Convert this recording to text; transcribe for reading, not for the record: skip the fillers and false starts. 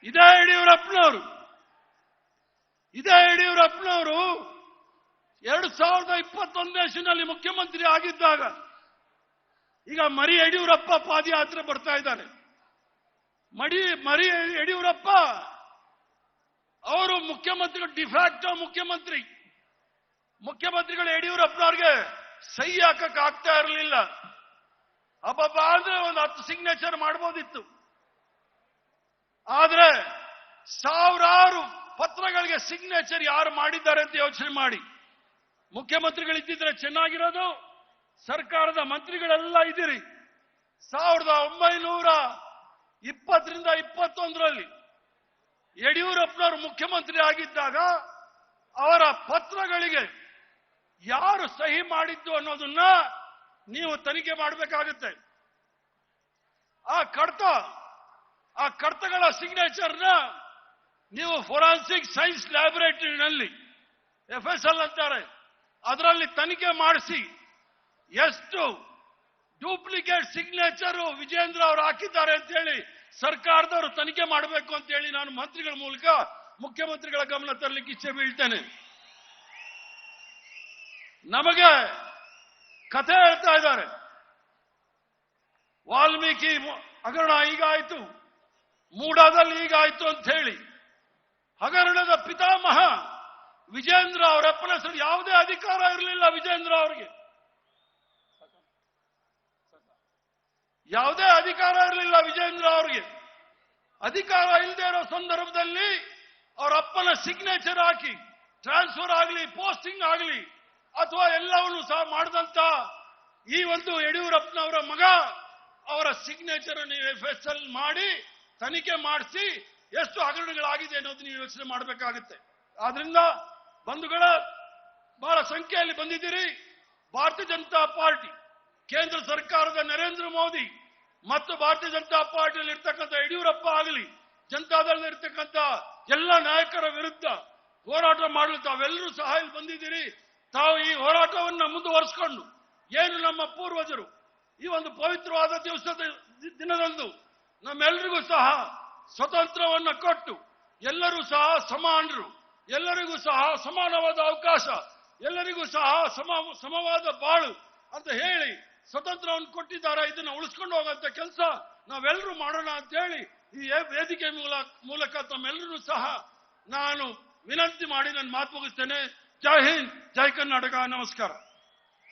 ಇದೇ ಯಡಿಯೂರಪ್ಪನವರು 2021ನೇ ಮುಖ್ಯಮಂತ್ರಿ ಆಗಿದ್ದಾಗ ಈಗ ಮರಿ ಯಡಿಯೂರಪ್ಪ ಪಾದಯಾತ್ರೆ ಬರ್ತಾ ಇದ್ದಾರೆ. ಮರಿ ಯಡಿಯೂರಪ್ಪ ಅವರು ಮುಖ್ಯಮಂತ್ರಿಗಳು, ಡಿಫ್ಯಾಕ್ಟೋ ಮುಖ್ಯಮಂತ್ರಿಗಳು ಯಡಿಯೂರಪ್ಪನವ್ರಿಗೆ ಸಹಿ ಹಾಕಕ್ ಆಗ್ತಾ ಇರಲಿಲ್ಲ. ಅಬ್ಬಬ್ಬ ಅಂದ್ರೆ ಒಂದು 10 ಸಿಗ್ನೇಚರ್ ಮಾಡಬಹುದಿತ್ತು. ಆದ್ರೆ ಸಾವಿರಾರು ಪತ್ರಗಳಿಗೆ ಸಿಗ್ನೇಚರ್ ಯಾರು ಮಾಡಿದ್ದಾರೆ ಅಂತ ಯೋಚನೆ ಮಾಡಿ. ಮುಖ್ಯಮಂತ್ರಿಗಳಿದ್ದಿದ್ರೆ ಚೆನ್ನಾಗಿರೋದು. ಸರ್ಕಾರದ ಮಂತ್ರಿಗಳೆಲ್ಲ ಇದ್ದೀರಿ. 1920ರಿಂದ 21ರಲ್ಲಿ ಯಡಿಯೂರಪ್ಪನವರು ಮುಖ್ಯಮಂತ್ರಿ ಆಗಿದ್ದಾಗ ಅವರ ಪತ್ರಗಳಿಗೆ ಯಾರು ಸಹಿ ಮಾಡಿದ್ದು ಅನ್ನೋದನ್ನ ನೀವು ತನಿಖೆ ಮಾಡಬೇಕಾಗುತ್ತೆ. ಆ ಕಡತಗಳ ಸಿಗ್ನೇಚರ್ನ ನೀವು ಫೋರೆನ್ಸಿಕ್ ಸೈನ್ಸ್ ಲ್ಯಾಬೊರೇಟರಿನಲ್ಲಿ FSL ಅಂತಾರೆ, ಅದರಲ್ಲಿ ತನಿಖೆ ಮಾಡಿಸಿ ಎಷ್ಟು ಡೂಪ್ಲಿಕೇಟ್ ಸಿಗ್ನೇಚರ್ ವಿಜೇಂದ್ರ ಅವರು ಹಾಕಿದ್ದಾರೆ ಅಂತ ಹೇಳಿ ಸರ್ಕಾರದವರು ತನಿಖೆ ಮಾಡಬೇಕು ಅಂತ ಹೇಳಿ ನಾನು ಮಂತ್ರಿಗಳ ಮೂಲಕ ಮುಖ್ಯಮಂತ್ರಿಗಳ ಗಮನ ತರಲಿಕ್ಕೆ ಇಚ್ಛೆ ಬೀಳ್ತೇನೆ. ನಮಗೆ ಕಥೆ ಹೇಳ್ತಾ ಇದ್ದಾರೆ, ವಾಲ್ಮೀಕಿ ಹಗರಣ ಈಗಾಯ್ತು, ಮೂಡಾದಲ್ಲಿ ಈಗಾಯ್ತು ಅಂತ ಹೇಳಿ. ಹಗರಣದ ಪಿತಾಮಹ ವಿಜೇಂದ್ರ ಅವರಪ್ಪನ ಹೆಸರು ಯಾವುದೇ ಅಧಿಕಾರ ಇರಲಿಲ್ಲ. ವಿಜೇಂದ್ರ ಅವರಿಗೆ ಯಾವುದೇ ಅಧಿಕಾರ ಇರಲಿಲ್ಲ. ವಿಜೇಂದ್ರ ಅವರಿಗೆ ಅಧಿಕಾರ ಇಲ್ಲದೆ ಇರೋ ಸಂದರ್ಭದಲ್ಲಿ ಅವರ ಅಪ್ಪನ ಸಿಗ್ನೇಚರ್ ಹಾಕಿ ಟ್ರಾನ್ಸ್ಫರ್ ಆಗಲಿ, ಪೋಸ್ಟಿಂಗ್ ಆಗಲಿ ಅಥವಾ ಎಲ್ಲವನ್ನೂ ಸಹ ಮಾಡಿದಂತ ಈ ಒಂದು ಯಡಿಯೂರಪ್ಪನವರ ಮಗ ಅವರ ಸಿಗ್ನೇಚರ್ ನೀವು FSL ಮಾಡಿ ತನಿಖೆ ಮಾಡಿಸಿ ಎಷ್ಟು ಹಗರಣಗಳಾಗಿದೆ ಅನ್ನೋದು ನೀವು ಯೋಚನೆ ಮಾಡಬೇಕಾಗುತ್ತೆ. ಆದ್ರಿಂದ ಬಂಧುಗಳ ಬಹಳ ಸಂಖ್ಯೆಯಲ್ಲಿ ಬಂದಿದ್ದೀರಿ. ಭಾರತೀಯ ಜನತಾ ಪಾರ್ಟಿ, ಕೇಂದ್ರ ಸರ್ಕಾರದ ನರೇಂದ್ರ ಮೋದಿ ಮತ್ತು ಭಾರತೀಯ ಜನತಾ ಪಾರ್ಟಿಯಲ್ಲಿ ಇರ್ತಕ್ಕಂಥ ಯಡಿಯೂರಪ್ಪ ಆಗಲಿ, ಜನತಾದಳದಲ್ಲಿ ಇರ್ತಕ್ಕಂಥ ಎಲ್ಲ ನಾಯಕರ ವಿರುದ್ಧ ಹೋರಾಟ ಮಾಡಲು ತಾವೆಲ್ಲರೂ ಸಹ ಇಲ್ಲಿ ಬಂದಿದ್ದೀರಿ. ತಾವು ಈ ಹೋರಾಟವನ್ನು ಮುಂದುವರಿಸಿಕೊಂಡು ಏನು ನಮ್ಮ ಪೂರ್ವಜರು ಈ ಒಂದು ಪವಿತ್ರವಾದ ದಿನದಂದು ನಮ್ಮೆಲ್ಲರಿಗೂ ಸಹ ಸ್ವತಂತ್ರವನ್ನು ಕೊಟ್ಟು ಎಲ್ಲರೂ ಸಹ ಸಮಾನರು, ಎಲ್ಲರಿಗೂ ಸಹ ಸಮಾನವಾದ ಅವಕಾಶ, ಎಲ್ಲರಿಗೂ ಸಹ ಸಮವಾದ ಬಾಳು ಅಂತ ಹೇಳಿ ಸ್ವತಂತ್ರವನ್ನು ಕೊಟ್ಟಿದ್ದಾರೆ. ಇದನ್ನು ಉಳಿಸ್ಕೊಂಡು ಹೋಗುವಂತ ಕೆಲಸ ನಾವೆಲ್ಲರೂ ಮಾಡೋಣ ಅಂತ ಹೇಳಿ ಈ ವೇದಿಕೆ ಮೂಲಕ ತಮ್ಮೆಲ್ಲರೂ ಸಹ ನಾನು ವಿನಂತಿ ಮಾಡಿ ನನ್ನ ಮಾತು ಮುಗಿಸ್ತೇನೆ. ಜೈ ಹಿಂದ್, ಜೈ ಕರ್ನಾಟಕ, ನಮಸ್ಕಾರ.